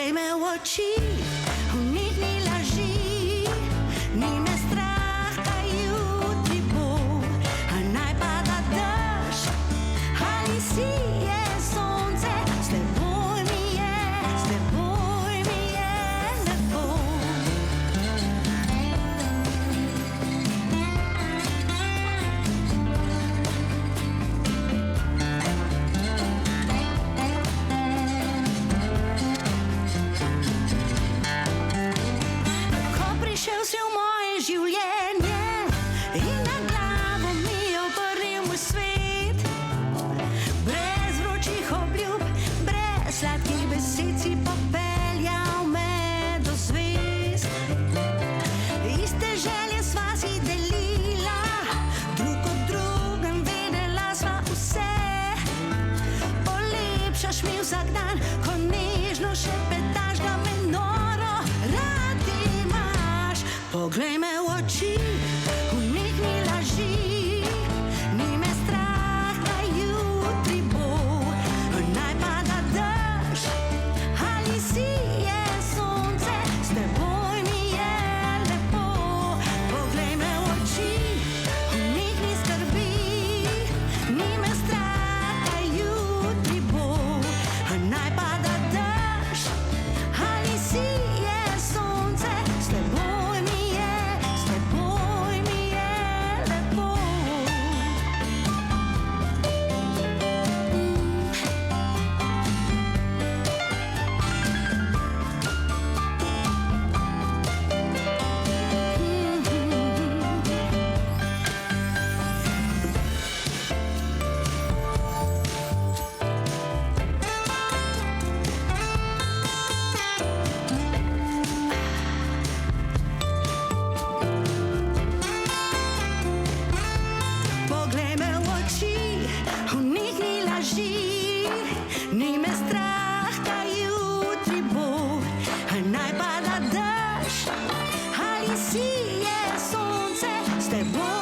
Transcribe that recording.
Poglej me v oči, v njih ni laži, ni me strah, kaj jutri bo. A naj pada dež, ali sije sonce, s teboj mi je lepo. Prišel si v moje življenje in na glavo mi je obrnil moj svet. Brez vročih obljub, brez sladkih besed si popeljal me do zvezd. Iste želje sva si delila, drug od drugem vedela sva vse. Polepšaš mi vsak dan, ko nežno šepetaš, da me noro rad imaš. Poglej me v oči, v njih ni laži, ni me strah, kaj jutri bo. Naj pada dež, ali sije sonce, s teboj mi je lepo. Poglej me v oči, v njih ni skrbi, ni me strah, kaj jutri bo. Naj pada dež, ali sije sonce, s teboj mi je lepo. Poglej me v oči, v njih ni laži, ni me strah, kaj jutri bo. Naj pada dež, ali sije sonce, s teboj